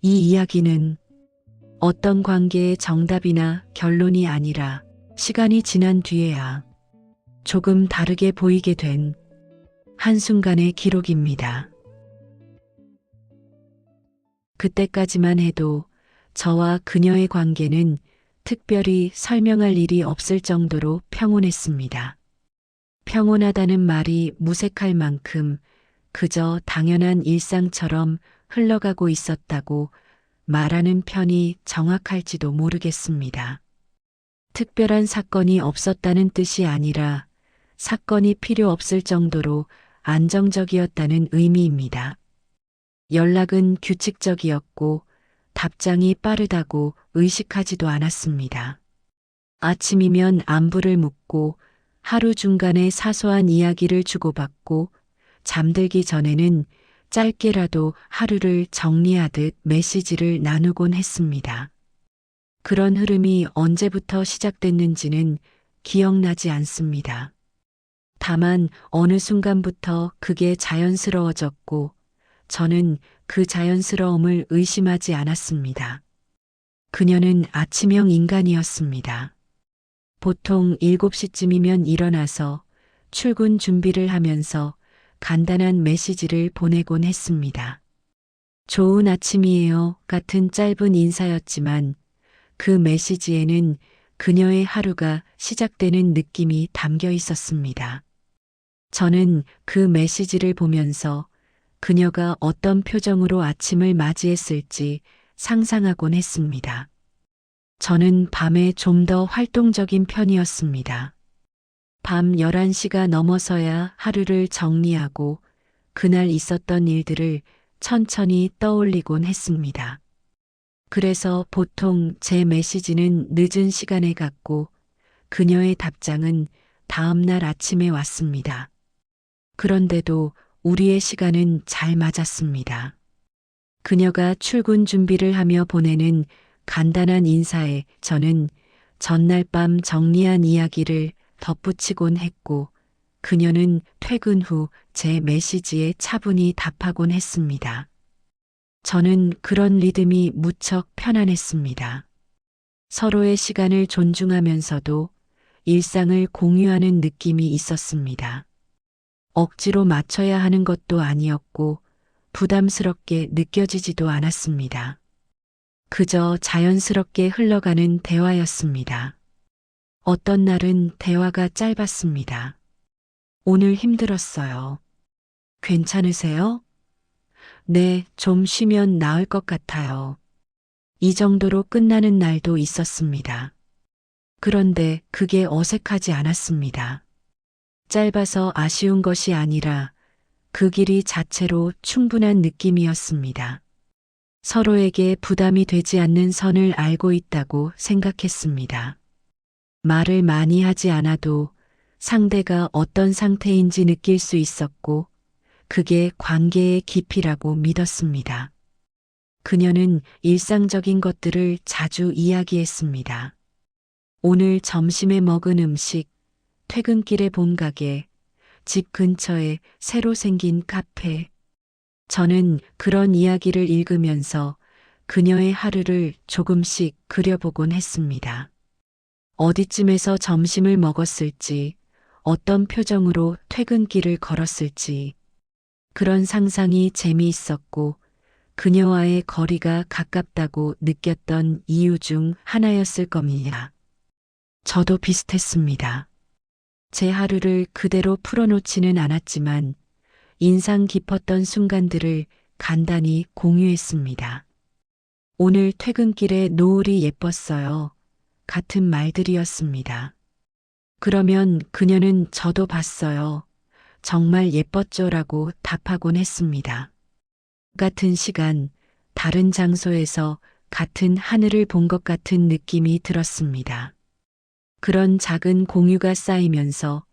이 이야기는 어떤 관계의 정답이나 결론이 아니라 시간이 지난 뒤에야 조금 다르게 보이게 된 한순간의 기록입니다. 그때까지만 해도 저와 그녀의 관계는 특별히 설명할 일이 없을 정도로 평온했습니다. 평온하다는 말이 무색할 만큼 그저 당연한 일상처럼 흘러가고 있었다고 말하는 편이 정확할지도 모르겠습니다. 특별한 사건이 없었다는 뜻이 아니라 사건이 필요 없을 정도로 안정적이었다는 의미입니다. 연락은 규칙적이었고 답장이 빠르다고 의식하지도 않았습니다. 아침이면 안부를 묻고 하루 중간에 사소한 이야기를 주고받고 잠들기 전에는 짧게라도 하루를 정리하듯 메시지를 나누곤 했습니다. 그런 흐름이 언제부터 시작됐는지는 기억나지 않습니다. 다만 어느 순간부터 그게 자연스러워졌고 저는 그 자연스러움을 의심하지 않았습니다. 그녀는 아침형 인간이었습니다. 보통 7시쯤이면 일어나서 출근 준비를 하면서 간단한 메시지를 보내곤 했습니다. 좋은 아침이에요 같은 짧은 인사였지만 그 메시지에는 그녀의 하루가 시작되는 느낌이 담겨 있었습니다. 저는 그 메시지를 보면서 그녀가 어떤 표정으로 아침을 맞이했을지 상상하곤 했습니다. 저는 밤에 좀 더 활동적인 편이었습니다. 밤 11시가 넘어서야 하루를 정리하고 그날 있었던 일들을 천천히 떠올리곤 했습니다. 그래서 보통 제 메시지는 늦은 시간에 갔고 그녀의 답장은 다음날 아침에 왔습니다. 그런데도 우리의 시간은 잘 맞았습니다. 그녀가 출근 준비를 하며 보내는 간단한 인사에 저는 전날 밤 정리한 이야기를 덧붙이곤 했고 그녀는 퇴근 후 제 메시지에 차분히 답하곤 했습니다. 저는 그런 리듬이 무척 편안했습니다. 서로의 시간을 존중하면서도 일상을 공유하는 느낌이 있었습니다. 억지로 맞춰야 하는 것도 아니었고 부담스럽게 느껴지지도 않았습니다. 그저 자연스럽게 흘러가는 대화였습니다. 어떤 날은 대화가 짧았습니다. 오늘 힘들었어요. 괜찮으세요? 네, 좀 쉬면 나을 것 같아요. 이 정도로 끝나는 날도 있었습니다. 그런데 그게 어색하지 않았습니다. 짧아서 아쉬운 것이 아니라 그 길이 자체로 충분한 느낌이었습니다. 서로에게 부담이 되지 않는 선을 알고 있다고 생각했습니다. 말을 많이 하지 않아도 상대가 어떤 상태인지 느낄 수 있었고 그게 관계의 깊이라고 믿었습니다. 그녀는 일상적인 것들을 자주 이야기했습니다. 오늘 점심에 먹은 음식, 퇴근길에 본 가게, 집 근처에 새로 생긴 카페. 저는 그런 이야기를 읽으면서 그녀의 하루를 조금씩 그려보곤 했습니다. 어디쯤에서 점심을 먹었을지, 어떤 표정으로 퇴근길을 걸었을지, 그런 상상이 재미있었고 그녀와의 거리가 가깝다고 느꼈던 이유 중 하나였을 겁니다. 저도 비슷했습니다. 제 하루를 그대로 풀어놓지는 않았지만 인상 깊었던 순간들을 간단히 공유했습니다. 오늘 퇴근길에 노을이 예뻤어요. 같은 말들이었습니다. 그러면 그녀는 저도 봤어요. 정말 예뻤죠라고 답하곤 했습니다. 같은 시간, 다른 장소에서 같은 하늘을 본 것 같은 느낌이 들었습니다. 그런 작은 공유가 쌓이면서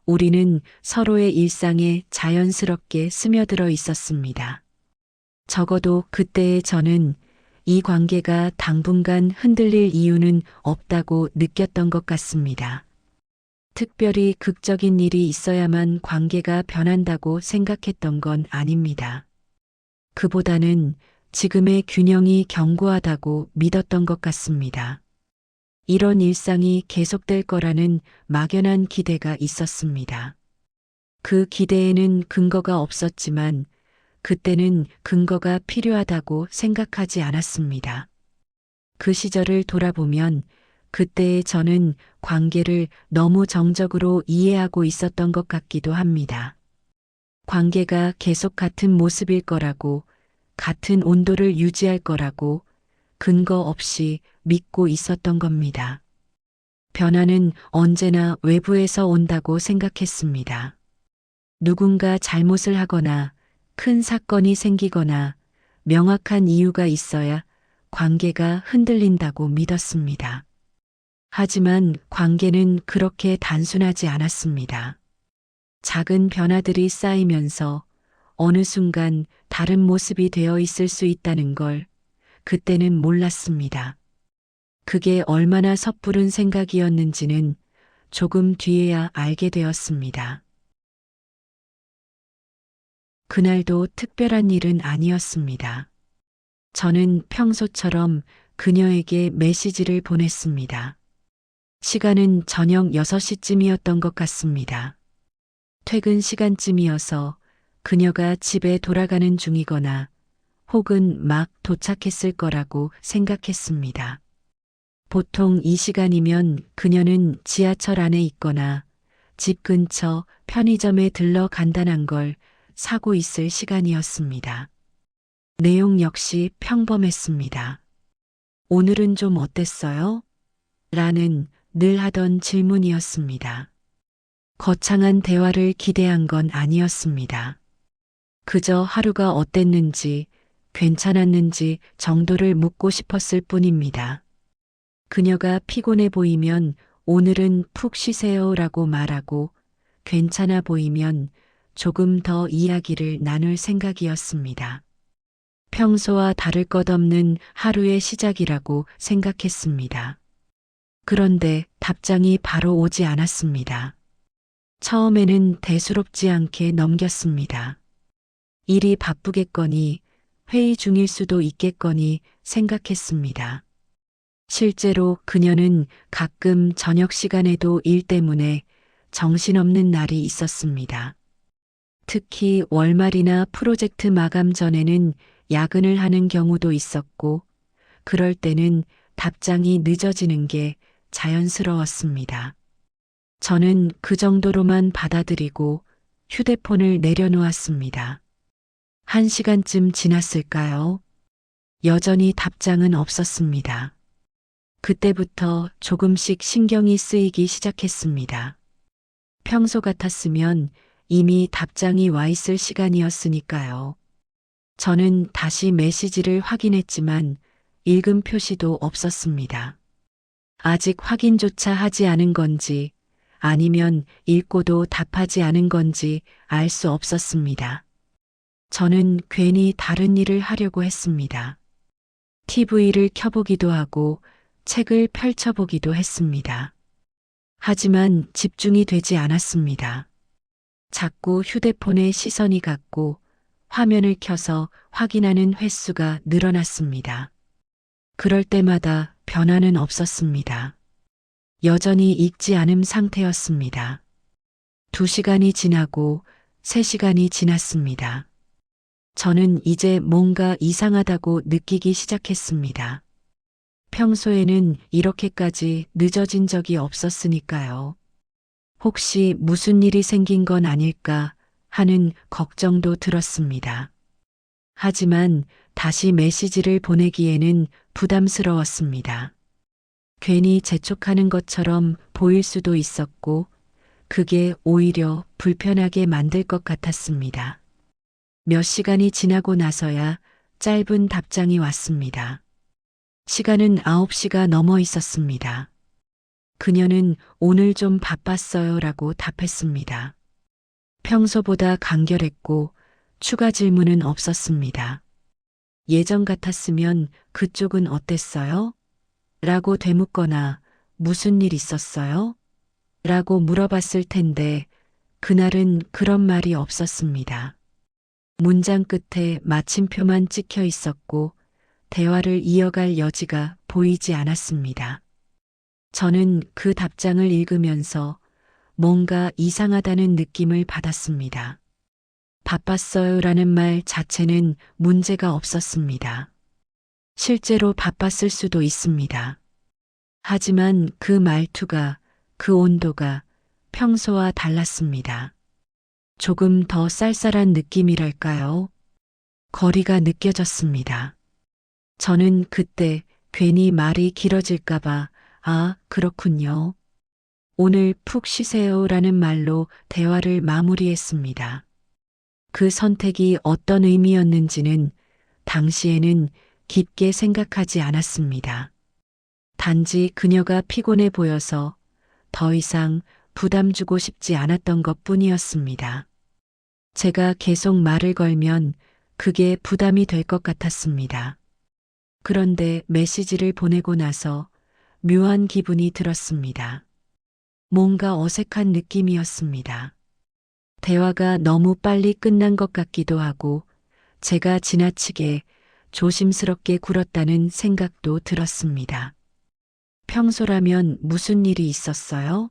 우리는 서로의 일상에 자연스럽게 스며들어 있었습니다. 적어도 그때의 저는 이 관계가 당분간 흔들릴 이유는 없다고 느꼈던 것 같습니다. 특별히 극적인 일이 있어야만 관계가 변한다고 생각했던 건 아닙니다. 그보다는 지금의 균형이 견고하다고 믿었던 것 같습니다. 이런 일상이 계속될 거라는 막연한 기대가 있었습니다. 그 기대에는 근거가 없었지만 그때는 근거가 필요하다고 생각하지 않았습니다. 그 시절을 돌아보면 그때의 저는 관계를 너무 정적으로 이해하고 있었던 것 같기도 합니다. 관계가 계속 같은 모습일 거라고, 같은 온도를 유지할 거라고 근거 없이 믿고 있었던 겁니다. 변화는 언제나 외부에서 온다고 생각했습니다. 누군가 잘못을 하거나 큰 사건이 생기거나 명확한 이유가 있어야 관계가 흔들린다고 믿었습니다. 하지만 관계는 그렇게 단순하지 않았습니다. 작은 변화들이 쌓이면서 어느 순간 다른 모습이 되어 있을 수 있다는 걸 그때는 몰랐습니다. 그게 얼마나 섣부른 생각이었는지는 조금 뒤에야 알게 되었습니다. 그날도 특별한 일은 아니었습니다. 저는 평소처럼 그녀에게 메시지를 보냈습니다. 시간은 저녁 6시쯤이었던 것 같습니다. 퇴근 시간쯤이어서 그녀가 집에 돌아가는 중이거나 혹은 막 도착했을 거라고 생각했습니다. 보통 이 시간이면 그녀는 지하철 안에 있거나 집 근처 편의점에 들러 간단한 걸 사고 있을 시간이었습니다. 내용 역시 평범했습니다. 오늘은 좀 어땠어요? 라는 늘 하던 질문이었습니다. 거창한 대화를 기대한 건 아니었습니다. 그저 하루가 어땠는지, 괜찮았는지 정도를 묻고 싶었을 뿐입니다. 그녀가 피곤해 보이면 오늘은 푹 쉬세요 라고 말하고 괜찮아 보이면 조금 더 이야기를 나눌 생각이었습니다. 평소와 다를 것 없는 하루의 시작이라고 생각했습니다. 그런데 답장이 바로 오지 않았습니다. 처음에는 대수롭지 않게 넘겼습니다. 일이 바쁘겠거니 회의 중일 수도 있겠거니 생각했습니다. 실제로 그녀는 가끔 저녁 시간에도 일 때문에 정신없는 날이 있었습니다. 특히 월말이나 프로젝트 마감 전에는 야근을 하는 경우도 있었고, 그럴 때는 답장이 늦어지는 게 자연스러웠습니다. 저는 그 정도로만 받아들이고 휴대폰을 내려놓았습니다. 1시간쯤 지났을까요? 여전히 답장은 없었습니다. 그때부터 조금씩 신경이 쓰이기 시작했습니다. 평소 같았으면 이미 답장이 와 있을 시간이었으니까요. 저는 다시 메시지를 확인했지만 읽은 표시도 없었습니다. 아직 확인조차 하지 않은 건지 아니면 읽고도 답하지 않은 건지 알 수 없었습니다. 저는 괜히 다른 일을 하려고 했습니다. TV를 켜보기도 하고 책을 펼쳐보기도 했습니다. 하지만 집중이 되지 않았습니다. 자꾸 휴대폰에 시선이 갔고 화면을 켜서 확인하는 횟수가 늘어났습니다. 그럴 때마다 변화는 없었습니다. 여전히 읽지 않은 상태였습니다. 2시간이 지나고 3시간이 지났습니다. 저는 이제 뭔가 이상하다고 느끼기 시작했습니다. 평소에는 이렇게까지 늦어진 적이 없었으니까요. 혹시 무슨 일이 생긴 건 아닐까 하는 걱정도 들었습니다. 하지만 다시 메시지를 보내기에는 부담스러웠습니다. 괜히 재촉하는 것처럼 보일 수도 있었고, 그게 오히려 불편하게 만들 것 같았습니다. 몇 시간이 지나고 나서야 짧은 답장이 왔습니다. 시간은 9시가 넘어 있었습니다. 그녀는 오늘 좀 바빴어요 라고 답했습니다. 평소보다 간결했고 추가 질문은 없었습니다. 예전 같았으면 그쪽은 어땠어요? 라고 되묻거나 무슨 일 있었어요? 라고 물어봤을 텐데 그날은 그런 말이 없었습니다. 문장 끝에 마침표만 찍혀 있었고 대화를 이어갈 여지가 보이지 않았습니다. 저는 그 답장을 읽으면서 뭔가 이상하다는 느낌을 받았습니다. 바빴어요라는 말 자체는 문제가 없었습니다. 실제로 바빴을 수도 있습니다. 하지만 그 말투가, 그 온도가 평소와 달랐습니다. 조금 더 쌀쌀한 느낌이랄까요? 거리가 느껴졌습니다. 저는 그때 괜히 말이 길어질까봐, 아, 그렇군요. 오늘 푹 쉬세요라는 말로 대화를 마무리했습니다. 그 선택이 어떤 의미였는지는 당시에는 깊게 생각하지 않았습니다. 단지 그녀가 피곤해 보여서 더 이상 부담 주고 싶지 않았던 것 뿐이었습니다. 제가 계속 말을 걸면 그게 부담이 될 것 같았습니다. 그런데 메시지를 보내고 나서 묘한 기분이 들었습니다. 뭔가 어색한 느낌이었습니다. 대화가 너무 빨리 끝난 것 같기도 하고 제가 지나치게 조심스럽게 굴었다는 생각도 들었습니다. 평소라면 무슨 일이 있었어요?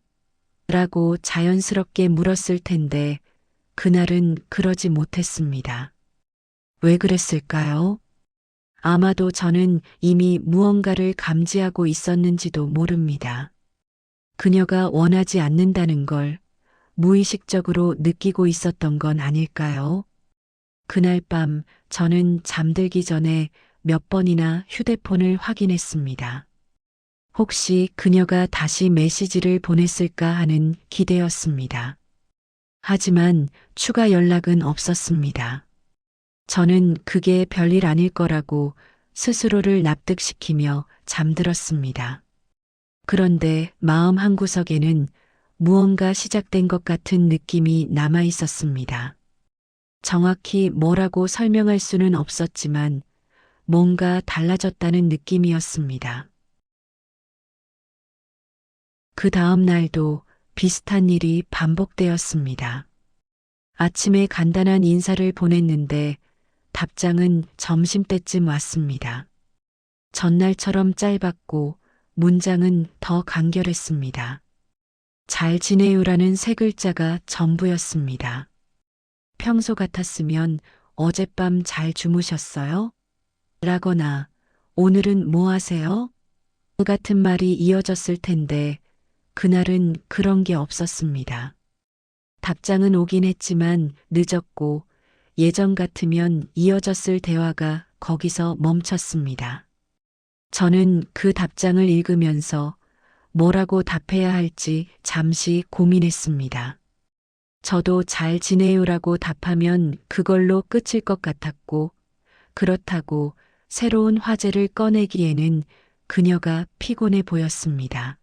라고 자연스럽게 물었을 텐데 그날은 그러지 못했습니다. 왜 그랬을까요? 아마도 저는 이미 무언가를 감지하고 있었는지도 모릅니다. 그녀가 원하지 않는다는 걸 무의식적으로 느끼고 있었던 건 아닐까요? 그날 밤 저는 잠들기 전에 몇 번이나 휴대폰을 확인했습니다. 혹시 그녀가 다시 메시지를 보냈을까 하는 기대였습니다. 하지만 추가 연락은 없었습니다. 저는 그게 별일 아닐 거라고 스스로를 납득시키며 잠들었습니다. 그런데 마음 한구석에는 무언가 시작된 것 같은 느낌이 남아 있었습니다. 정확히 뭐라고 설명할 수는 없었지만 뭔가 달라졌다는 느낌이었습니다. 그 다음 날도 비슷한 일이 반복되었습니다. 아침에 간단한 인사를 보냈는데 답장은 점심때쯤 왔습니다. 전날처럼 짧았고 문장은 더 간결했습니다. 잘 지내요라는 세 글자가 전부였습니다. 평소 같았으면 어젯밤 잘 주무셨어요? 라거나 오늘은 뭐 하세요? 같은 말이 이어졌을 텐데 그날은 그런 게 없었습니다. 답장은 오긴 했지만 늦었고 예전 같으면 이어졌을 대화가 거기서 멈췄습니다. 저는 그 답장을 읽으면서 뭐라고 답해야 할지 잠시 고민했습니다. 저도 잘 지내요라고 답하면 그걸로 끝일 것 같았고, 그렇다고 새로운 화제를 꺼내기에는 그녀가 피곤해 보였습니다.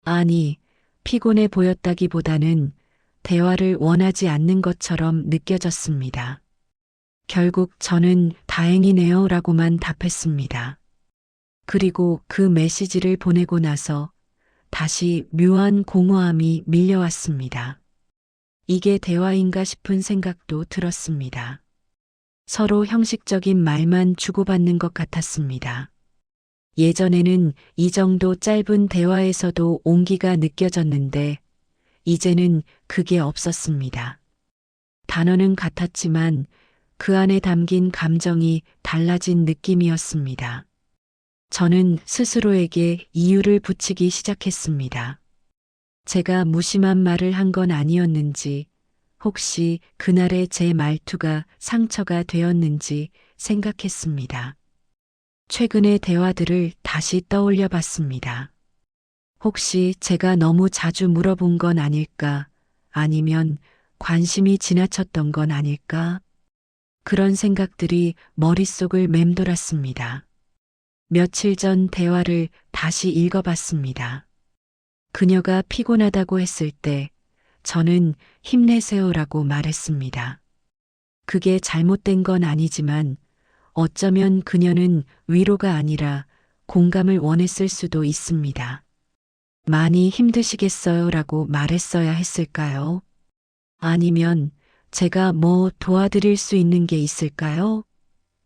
아니, 피곤해 보였다기보다는 대화를 원하지 않는 것처럼 느껴졌습니다. 결국 저는 다행이네요 라고만 답했습니다. 그리고 그 메시지를 보내고 나서 다시 묘한 공허함이 밀려왔습니다. 이게 대화인가 싶은 생각도 들었습니다. 서로 형식적인 말만 주고받는 것 같았습니다. 예전에는 이 정도 짧은 대화에서도 온기가 느껴졌는데 이제는 그게 없었습니다. 단어는 같았지만 그 안에 담긴 감정이 달라진 느낌이었습니다. 저는 스스로에게 이유를 붙이기 시작했습니다. 제가 무심한 말을 한 건 아니었는지, 혹시 그날의 제 말투가 상처가 되었는지 생각했습니다. 최근의 대화들을 다시 떠올려 봤습니다. 혹시 제가 너무 자주 물어본 건 아닐까? 아니면 관심이 지나쳤던 건 아닐까? 그런 생각들이 머릿속을 맴돌았습니다. 며칠 전 대화를 다시 읽어봤습니다. 그녀가 피곤하다고 했을 때 저는 힘내세요라고 말했습니다. 그게 잘못된 건 아니지만 어쩌면 그녀는 위로가 아니라 공감을 원했을 수도 있습니다. 많이 힘드시겠어요라고 말했어야 했을까요? 아니면 제가 뭐 도와드릴 수 있는 게 있을까요?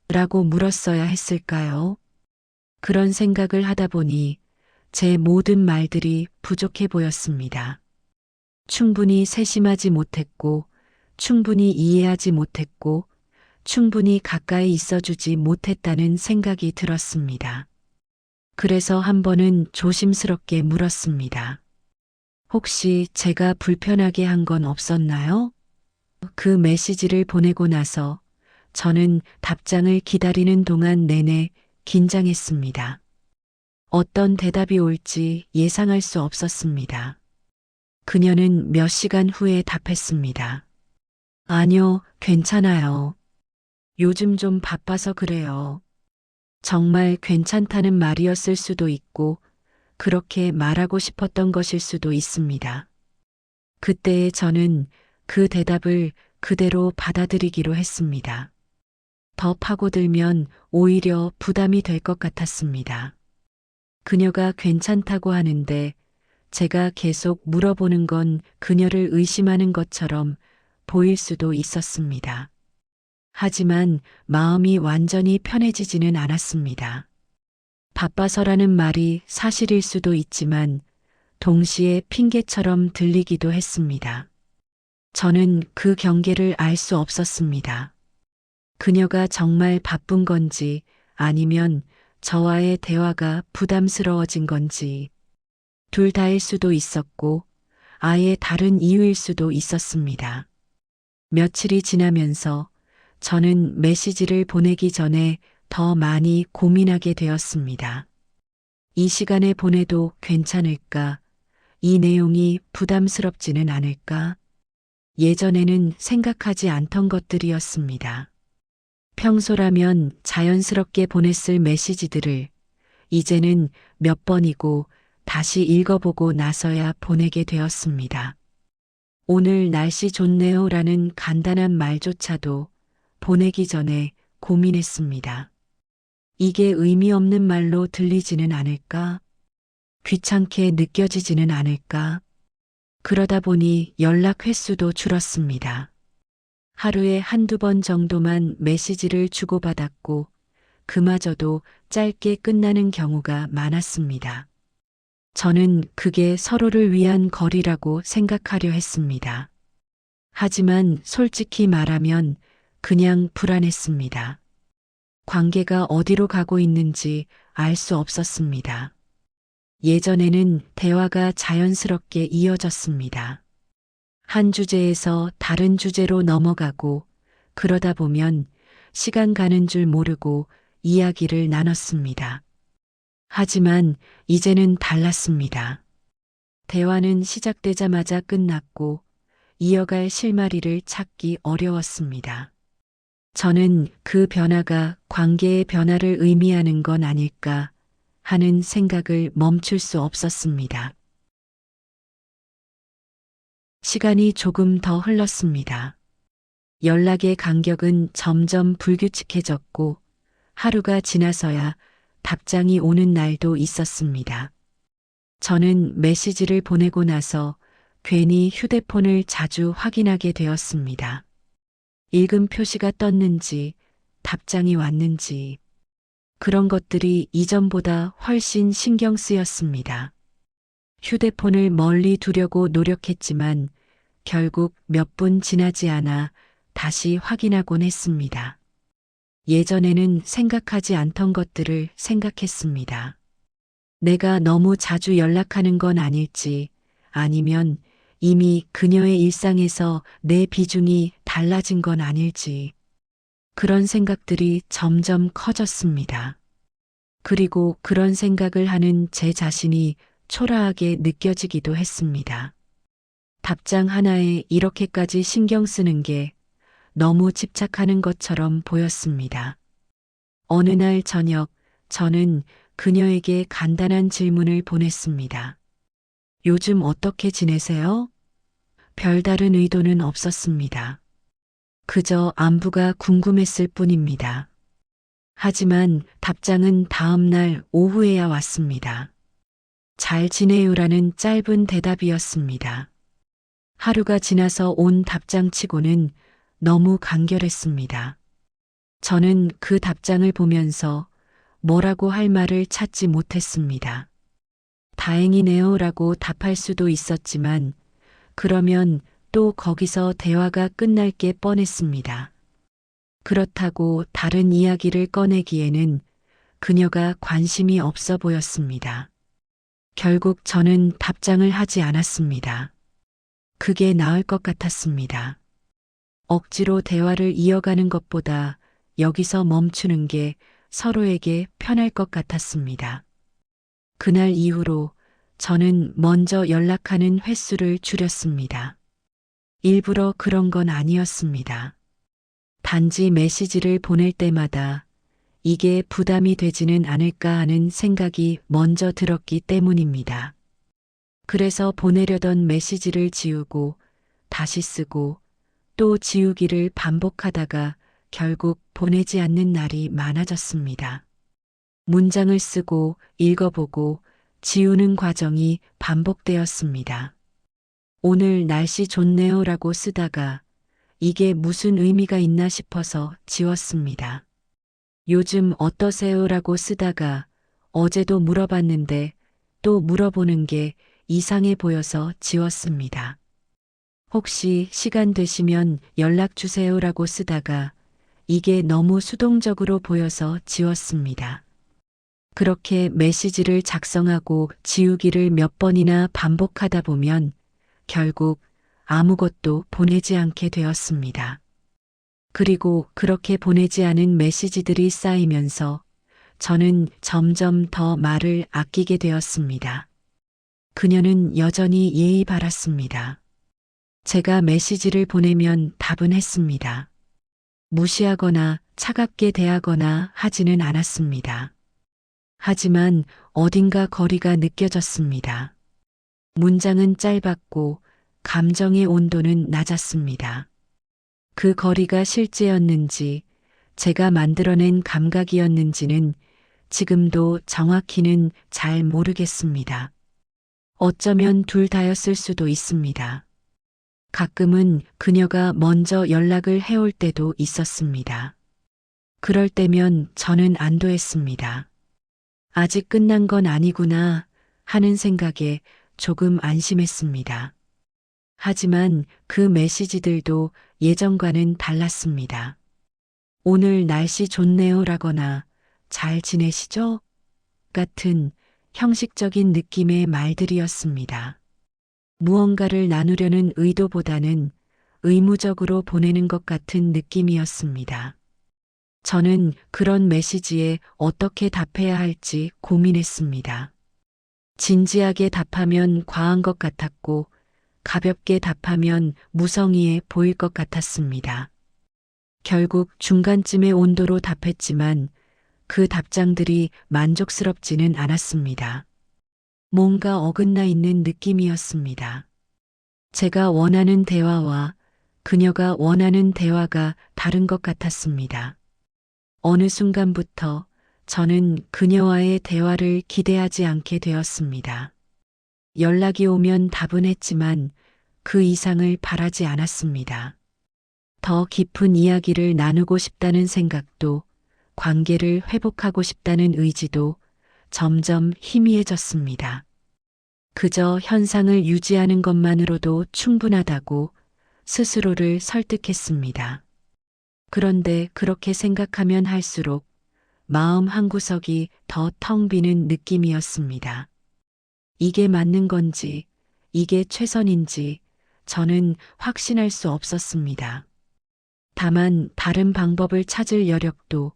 라고 물었어야 했을까요? 그런 생각을 하다 보니 제 모든 말들이 부족해 보였습니다. 충분히 세심하지 못했고, 충분히 이해하지 못했고, 충분히 가까이 있어주지 못했다는 생각이 들었습니다. 그래서 한 번은 조심스럽게 물었습니다. 혹시 제가 불편하게 한 건 없었나요? 그 메시지를 보내고 나서 저는 답장을 기다리는 동안 내내 긴장했습니다. 어떤 대답이 올지 예상할 수 없었습니다. 그녀는 몇 시간 후에 답했습니다. 아니요, 괜찮아요. 요즘 좀 바빠서 그래요. 정말 괜찮다는 말이었을 수도 있고, 그렇게 말하고 싶었던 것일 수도 있습니다. 그때의 저는 그 대답을 그대로 받아들이기로 했습니다. 더 파고들면 오히려 부담이 될 것 같았습니다. 그녀가 괜찮다고 하는데 제가 계속 물어보는 건 그녀를 의심하는 것처럼 보일 수도 있었습니다. 하지만 마음이 완전히 편해지지는 않았습니다. 바빠서라는 말이 사실일 수도 있지만 동시에 핑계처럼 들리기도 했습니다. 저는 그 경계를 알 수 없었습니다. 그녀가 정말 바쁜 건지 아니면 저와의 대화가 부담스러워진 건지 둘 다일 수도 있었고 아예 다른 이유일 수도 있었습니다. 며칠이 지나면서 저는 메시지를 보내기 전에 더 많이 고민하게 되었습니다. 이 시간에 보내도 괜찮을까? 이 내용이 부담스럽지는 않을까? 예전에는 생각하지 않던 것들이었습니다. 평소라면 자연스럽게 보냈을 메시지들을 이제는 몇 번이고 다시 읽어보고 나서야 보내게 되었습니다. 오늘 날씨 좋네요 라는 간단한 말조차도 보내기 전에 고민했습니다. 이게 의미 없는 말로 들리지는 않을까? 귀찮게 느껴지지는 않을까? 그러다 보니 연락 횟수도 줄었습니다. 하루에 한두 번 정도만 메시지를 주고받았고 그마저도 짧게 끝나는 경우가 많았습니다. 저는 그게 서로를 위한 거리라고 생각하려 했습니다. 하지만 솔직히 말하면 그냥 불안했습니다. 관계가 어디로 가고 있는지 알 수 없었습니다. 예전에는 대화가 자연스럽게 이어졌습니다. 한 주제에서 다른 주제로 넘어가고 그러다 보면 시간 가는 줄 모르고 이야기를 나눴습니다. 하지만 이제는 달랐습니다. 대화는 시작되자마자 끝났고 이어갈 실마리를 찾기 어려웠습니다. 저는 그 변화가 관계의 변화를 의미하는 건 아닐까 하는 생각을 멈출 수 없었습니다. 시간이 조금 더 흘렀습니다. 연락의 간격은 점점 불규칙해졌고 하루가 지나서야 답장이 오는 날도 있었습니다. 저는 메시지를 보내고 나서 괜히 휴대폰을 자주 확인하게 되었습니다. 읽음 표시가 떴는지, 답장이 왔는지, 그런 것들이 이전보다 훨씬 신경 쓰였습니다. 휴대폰을 멀리 두려고 노력했지만 결국 몇 분 지나지 않아 다시 확인하곤 했습니다. 예전에는 생각하지 않던 것들을 생각했습니다. 내가 너무 자주 연락하는 건 아닐지, 아니면 이미 그녀의 일상에서 내 비중이 달라진 건 아닐지, 그런 생각들이 점점 커졌습니다. 그리고 그런 생각을 하는 제 자신이 초라하게 느껴지기도 했습니다. 답장 하나에 이렇게까지 신경 쓰는 게 너무 집착하는 것처럼 보였습니다. 어느 날 저녁, 저는 그녀에게 간단한 질문을 보냈습니다. 요즘 어떻게 지내세요? 별다른 의도는 없었습니다. 그저 안부가 궁금했을 뿐입니다. 하지만 답장은 다음 날 오후에야 왔습니다. 잘 지내요라는 짧은 대답이었습니다. 하루가 지나서 온 답장치고는 너무 간결했습니다. 저는 그 답장을 보면서 뭐라고 할 말을 찾지 못했습니다. 다행이네요라고 답할 수도 있었지만 그러면 또 거기서 대화가 끝날 게 뻔했습니다. 그렇다고 다른 이야기를 꺼내기에는 그녀가 관심이 없어 보였습니다. 결국 저는 답장을 하지 않았습니다. 그게 나을 것 같았습니다. 억지로 대화를 이어가는 것보다 여기서 멈추는 게 서로에게 편할 것 같았습니다. 그날 이후로 저는 먼저 연락하는 횟수를 줄였습니다. 일부러 그런 건 아니었습니다. 단지 메시지를 보낼 때마다 이게 부담이 되지는 않을까 하는 생각이 먼저 들었기 때문입니다. 그래서 보내려던 메시지를 지우고 다시 쓰고 또 지우기를 반복하다가 결국 보내지 않는 날이 많아졌습니다. 문장을 쓰고 읽어보고 지우는 과정이 반복되었습니다. 오늘 날씨 좋네요라고 쓰다가 이게 무슨 의미가 있나 싶어서 지웠습니다. 요즘 어떠세요라고 쓰다가 어제도 물어봤는데 또 물어보는 게 이상해 보여서 지웠습니다. 혹시 시간 되시면 연락 주세요라고 쓰다가 이게 너무 수동적으로 보여서 지웠습니다. 그렇게 메시지를 작성하고 지우기를 몇 번이나 반복하다 보면 결국 아무것도 보내지 않게 되었습니다. 그리고 그렇게 보내지 않은 메시지들이 쌓이면서 저는 점점 더 말을 아끼게 되었습니다. 그녀는 여전히 예의 바랐습니다. 제가 메시지를 보내면 답은 했습니다. 무시하거나 차갑게 대하거나 하지는 않았습니다. 하지만 어딘가 거리가 느껴졌습니다. 문장은 짧았고 감정의 온도는 낮았습니다. 그 거리가 실제였는지 제가 만들어낸 감각이었는지는 지금도 정확히는 잘 모르겠습니다. 어쩌면 둘 다였을 수도 있습니다. 가끔은 그녀가 먼저 연락을 해올 때도 있었습니다. 그럴 때면 저는 안도했습니다. 아직 끝난 건 아니구나 하는 생각에 조금 안심했습니다. 하지만 그 메시지들도 예전과는 달랐습니다. 오늘 날씨 좋네요라거나 잘 지내시죠? 같은 형식적인 느낌의 말들이었습니다. 무언가를 나누려는 의도보다는 의무적으로 보내는 것 같은 느낌이었습니다. 저는 그런 메시지에 어떻게 답해야 할지 고민했습니다. 진지하게 답하면 과한 것 같았고 가볍게 답하면 무성의해 보일 것 같았습니다. 결국 중간쯤의 온도로 답했지만 그 답장들이 만족스럽지는 않았습니다. 뭔가 어긋나 있는 느낌이었습니다. 제가 원하는 대화와 그녀가 원하는 대화가 다른 것 같았습니다. 어느 순간부터 저는 그녀와의 대화를 기대하지 않게 되었습니다. 연락이 오면 답은 했지만 그 이상을 바라지 않았습니다. 더 깊은 이야기를 나누고 싶다는 생각도 관계를 회복하고 싶다는 의지도 점점 희미해졌습니다. 그저 현상을 유지하는 것만으로도 충분하다고 스스로를 설득했습니다. 그런데 그렇게 생각하면 할수록 마음 한구석이 더 텅 비는 느낌이었습니다. 이게 맞는 건지, 이게 최선인지 저는 확신할 수 없었습니다. 다만 다른 방법을 찾을 여력도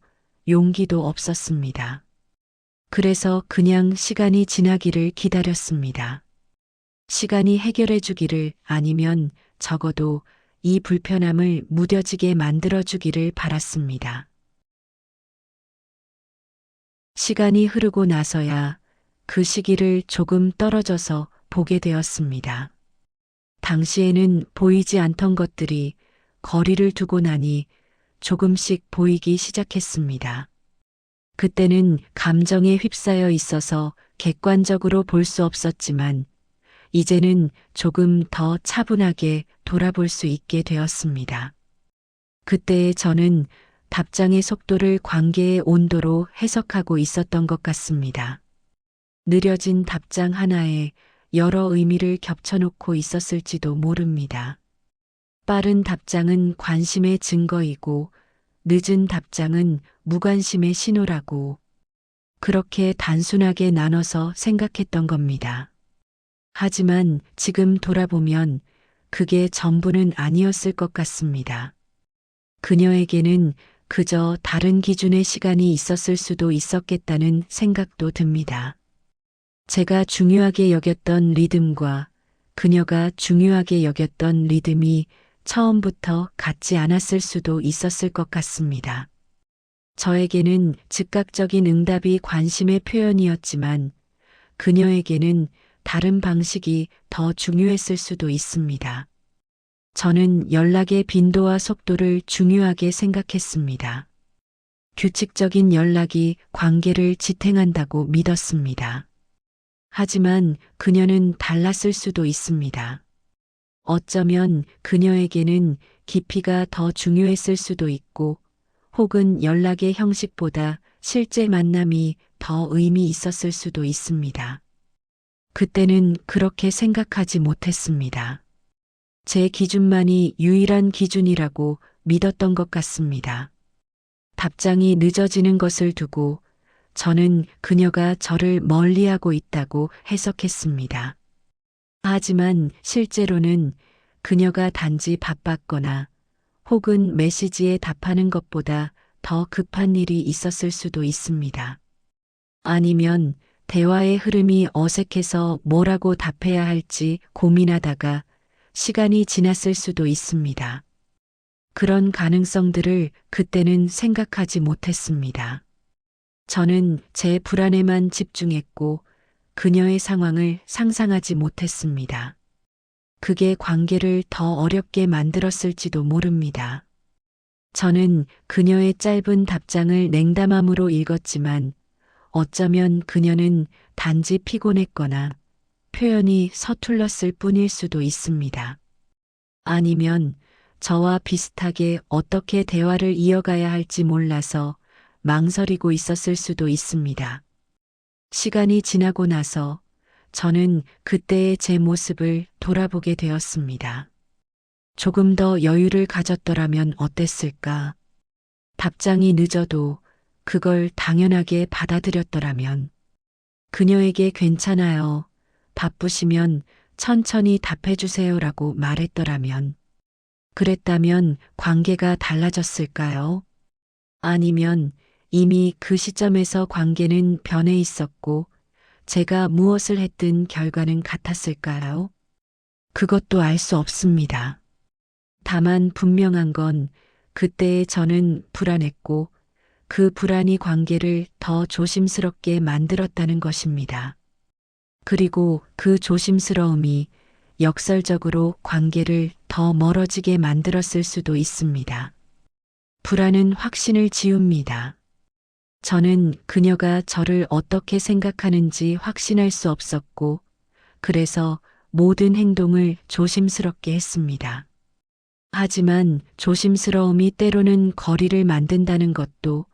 용기도 없었습니다. 그래서 그냥 시간이 지나기를 기다렸습니다. 시간이 해결해 주기를 아니면 적어도 이 불편함을 무뎌지게 만들어 주기를 바랐습니다. 시간이 흐르고 나서야 그 시기를 조금 떨어져서 보게 되었습니다. 당시에는 보이지 않던 것들이 거리를 두고 나니 조금씩 보이기 시작했습니다. 그때는 감정에 휩싸여 있어서 객관적으로 볼 수 없었지만 이제는 조금 더 차분하게 돌아볼 수 있게 되었습니다. 그때의 저는 답장의 속도를 관계의 온도로 해석하고 있었던 것 같습니다. 느려진 답장 하나에 여러 의미를 겹쳐놓고 있었을지도 모릅니다. 빠른 답장은 관심의 증거이고 늦은 답장은 무관심의 신호라고 그렇게 단순하게 나눠서 생각했던 겁니다. 하지만 지금 돌아보면 그게 전부는 아니었을 것 같습니다. 그녀에게는 그저 다른 기준의 시간이 있었을 수도 있었겠다는 생각도 듭니다. 제가 중요하게 여겼던 리듬과 그녀가 중요하게 여겼던 리듬이 처음부터 같지 않았을 수도 있었을 것 같습니다. 저에게는 즉각적인 응답이 관심의 표현이었지만 그녀에게는 다른 방식이 더 중요했을 수도 있습니다. 저는 연락의 빈도와 속도를 중요하게 생각했습니다. 규칙적인 연락이 관계를 지탱한다고 믿었습니다. 하지만 그녀는 달랐을 수도 있습니다. 어쩌면 그녀에게는 깊이가 더 중요했을 수도 있고 혹은 연락의 형식보다 실제 만남이 더 의미 있었을 수도 있습니다. 그때는 그렇게 생각하지 못했습니다. 제 기준만이 유일한 기준이라고 믿었던 것 같습니다. 답장이 늦어지는 것을 두고 저는 그녀가 저를 멀리하고 있다고 해석했습니다. 하지만 실제로는 그녀가 단지 바빴거나 혹은 메시지에 답하는 것보다 더 급한 일이 있었을 수도 있습니다. 아니면 대화의 흐름이 어색해서 뭐라고 답해야 할지 고민하다가 시간이 지났을 수도 있습니다. 그런 가능성들을 그때는 생각하지 못했습니다. 저는 제 불안에만 집중했고 그녀의 상황을 상상하지 못했습니다. 그게 관계를 더 어렵게 만들었을지도 모릅니다. 저는 그녀의 짧은 답장을 냉담함으로 읽었지만 어쩌면 그녀는 단지 피곤했거나 표현이 서툴렀을 뿐일 수도 있습니다. 아니면 저와 비슷하게 어떻게 대화를 이어가야 할지 몰라서 망설이고 있었을 수도 있습니다. 시간이 지나고 나서 저는 그때의 제 모습을 돌아보게 되었습니다. 조금 더 여유를 가졌더라면 어땠을까? 답장이 늦어도 그걸 당연하게 받아들였더라면. 그녀에게 괜찮아요. 바쁘시면 천천히 답해주세요라고 말했더라면. 그랬다면 관계가 달라졌을까요? 아니면 이미 그 시점에서 관계는 변해 있었고 제가 무엇을 했든 결과는 같았을까요? 그것도 알 수 없습니다. 다만 분명한 건 그때의 저는 불안했고 그 불안이 관계를 더 조심스럽게 만들었다는 것입니다. 그리고 그 조심스러움이 역설적으로 관계를 더 멀어지게 만들었을 수도 있습니다. 불안은 확신을 지웁니다. 저는 그녀가 저를 어떻게 생각하는지 확신할 수 없었고, 그래서 모든 행동을 조심스럽게 했습니다. 하지만 조심스러움이 때로는 거리를 만든다는 것도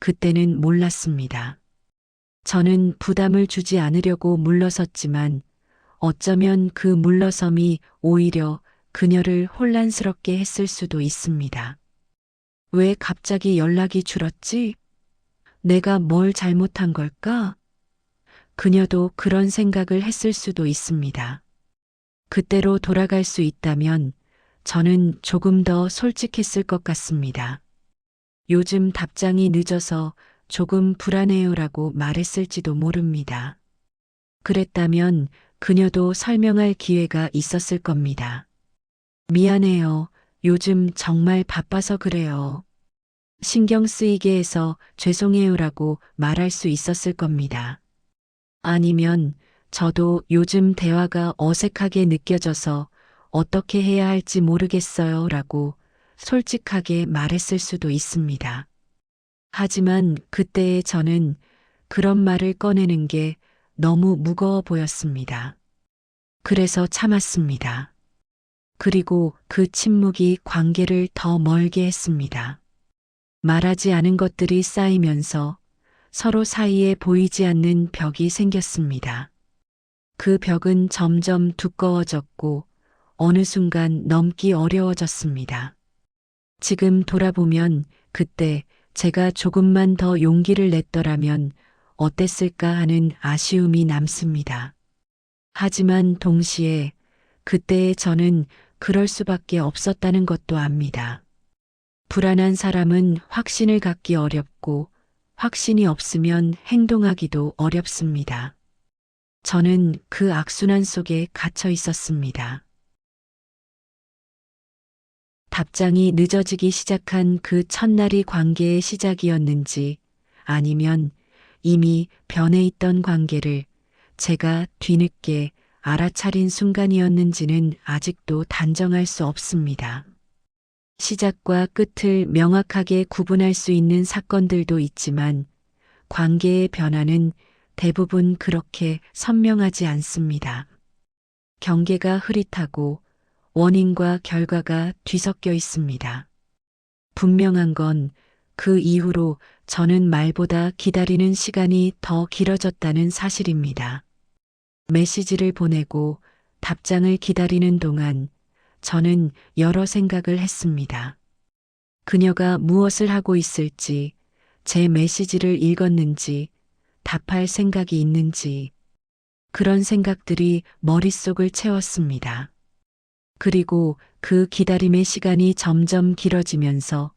그때는 몰랐습니다. 저는 부담을 주지 않으려고 물러섰지만 어쩌면 그 물러섬이 오히려 그녀를 혼란스럽게 했을 수도 있습니다. 왜 갑자기 연락이 줄었지? 내가 뭘 잘못한 걸까? 그녀도 그런 생각을 했을 수도 있습니다. 그때로 돌아갈 수 있다면 저는 조금 더 솔직했을 것 같습니다. 요즘 답장이 늦어서 조금 불안해요라고 말했을지도 모릅니다. 그랬다면 그녀도 설명할 기회가 있었을 겁니다. 미안해요. 요즘 정말 바빠서 그래요. 신경 쓰이게 해서 죄송해요라고 말할 수 있었을 겁니다. 아니면 저도 요즘 대화가 어색하게 느껴져서 어떻게 해야 할지 모르겠어요 라고 솔직하게 말했을 수도 있습니다. 하지만 그때의 저는 그런 말을 꺼내는 게 너무 무거워 보였습니다. 그래서 참았습니다. 그리고 그 침묵이 관계를 더 멀게 했습니다. 말하지 않은 것들이 쌓이면서 서로 사이에 보이지 않는 벽이 생겼습니다. 그 벽은 점점 두꺼워졌고 어느 순간 넘기 어려워졌습니다. 지금 돌아보면 그때 제가 조금만 더 용기를 냈더라면 어땠을까 하는 아쉬움이 남습니다. 하지만 동시에 그때의 저는 그럴 수밖에 없었다는 것도 압니다. 불안한 사람은 확신을 갖기 어렵고 확신이 없으면 행동하기도 어렵습니다. 저는 그 악순환 속에 갇혀 있었습니다. 답장이 늦어지기 시작한 그 첫날이 관계의 시작이었는지 아니면 이미 변해 있던 관계를 제가 뒤늦게 알아차린 순간이었는지는 아직도 단정할 수 없습니다. 시작과 끝을 명확하게 구분할 수 있는 사건들도 있지만 관계의 변화는 대부분 그렇게 선명하지 않습니다. 경계가 흐릿하고 원인과 결과가 뒤섞여 있습니다. 분명한 건 그 이후로 저는 말보다 기다리는 시간이 더 길어졌다는 사실입니다. 메시지를 보내고 답장을 기다리는 동안 저는 여러 생각을 했습니다. 그녀가 무엇을 하고 있을지, 제 메시지를 읽었는지, 답할 생각이 있는지, 그런 생각들이 머릿속을 채웠습니다. 그리고 그 기다림의 시간이 점점 길어지면서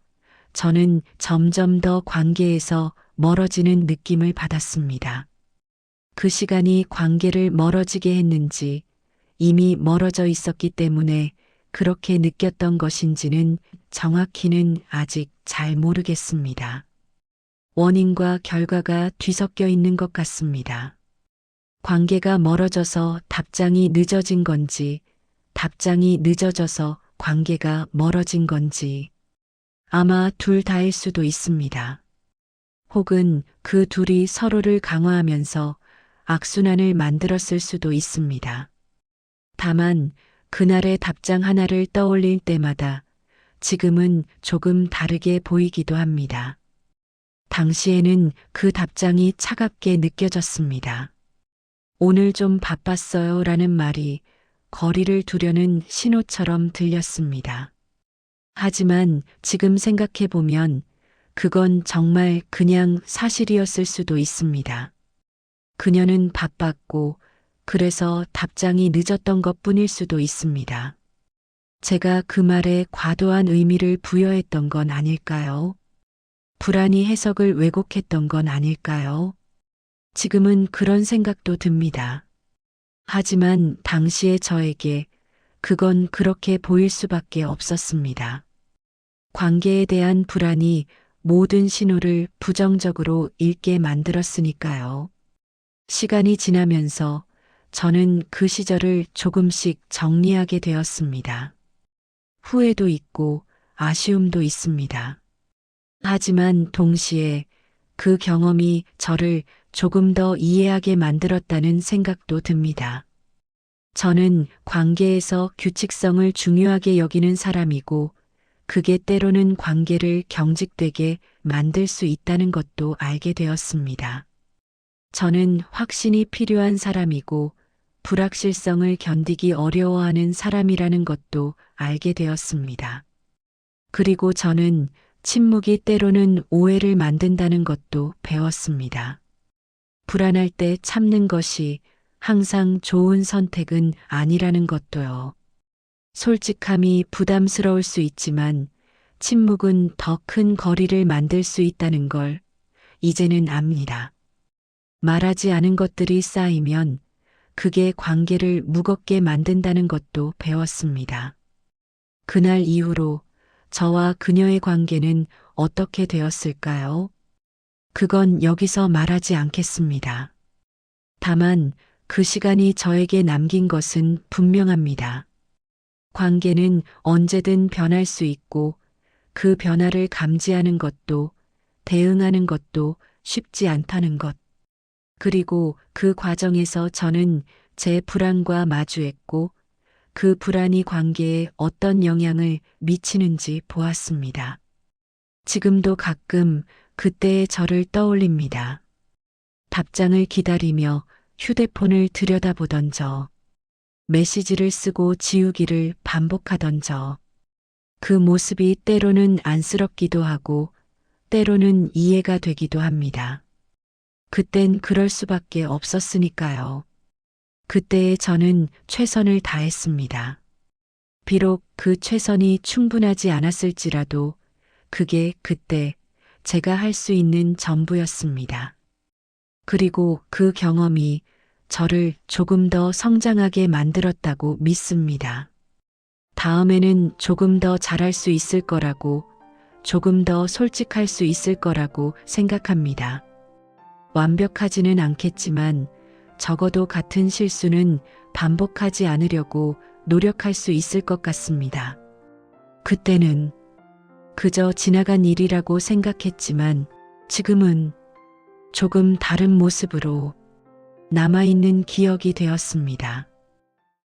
저는 점점 더 관계에서 멀어지는 느낌을 받았습니다. 그 시간이 관계를 멀어지게 했는지 이미 멀어져 있었기 때문에 그렇게 느꼈던 것인지는 정확히는 아직 잘 모르겠습니다. 원인과 결과가 뒤섞여 있는 것 같습니다. 관계가 멀어져서 답장이 늦어진 건지, 답장이 늦어져서 관계가 멀어진 건지, 아마 둘 다일 수도 있습니다. 혹은 그 둘이 서로를 강화하면서 악순환을 만들었을 수도 있습니다. 다만 그날의 답장 하나를 떠올릴 때마다 지금은 조금 다르게 보이기도 합니다. 당시에는 그 답장이 차갑게 느껴졌습니다. 오늘 좀 바빴어요 라는 말이 거리를 두려는 신호처럼 들렸습니다. 하지만 지금 생각해보면 그건 정말 그냥 사실이었을 수도 있습니다. 그녀는 바빴고 그래서 답장이 늦었던 것뿐일 수도 있습니다. 제가 그 말에 과도한 의미를 부여했던 건 아닐까요? 불안히 해석을 왜곡했던 건 아닐까요? 지금은 그런 생각도 듭니다. 하지만 당시의 저에게 그건 그렇게 보일 수밖에 없었습니다. 관계에 대한 불안이 모든 신호를 부정적으로 읽게 만들었으니까요. 시간이 지나면서 저는 그 시절을 조금씩 정리하게 되었습니다. 후회도 있고 아쉬움도 있습니다. 하지만 동시에 그 경험이 저를 조금 더 이해하게 만들었다는 생각도 듭니다. 저는 관계에서 규칙성을 중요하게 여기는 사람이고 그게 때로는 관계를 경직되게 만들 수 있다는 것도 알게 되었습니다. 저는 확신이 필요한 사람이고 불확실성을 견디기 어려워하는 사람이라는 것도 알게 되었습니다. 그리고 저는 침묵이 때로는 오해를 만든다는 것도 배웠습니다. 불안할 때 참는 것이 항상 좋은 선택은 아니라는 것도요. 솔직함이 부담스러울 수 있지만 침묵은 더 큰 거리를 만들 수 있다는 걸 이제는 압니다. 말하지 않은 것들이 쌓이면 그게 관계를 무겁게 만든다는 것도 배웠습니다. 그날 이후로 저와 그녀의 관계는 어떻게 되었을까요? 그건 여기서 말하지 않겠습니다. 다만 그 시간이 저에게 남긴 것은 분명합니다. 관계는 언제든 변할 수 있고 그 변화를 감지하는 것도 대응하는 것도 쉽지 않다는 것. 그리고 그 과정에서 저는 제 불안과 마주했고 그 불안이 관계에 어떤 영향을 미치는지 보았습니다. 지금도 가끔 그때의 저를 떠올립니다. 답장을 기다리며 휴대폰을 들여다보던 저, 메시지를 쓰고 지우기를 반복하던 저, 그 모습이 때로는 안쓰럽기도 하고 때로는 이해가 되기도 합니다. 그땐 그럴 수밖에 없었으니까요. 그때의 저는 최선을 다했습니다. 비록 그 최선이 충분하지 않았을지라도 그게 그때 제가 할 수 있는 전부였습니다. 그리고 그 경험이 저를 조금 더 성장하게 만들었다고 믿습니다. 다음에는 조금 더 잘할 수 있을 거라고, 조금 더 솔직할 수 있을 거라고 생각합니다. 완벽하지는 않겠지만 적어도 같은 실수는 반복하지 않으려고 노력할 수 있을 것 같습니다. 그때는 그저 지나간 일이라고 생각했지만 지금은 조금 다른 모습으로 남아있는 기억이 되었습니다.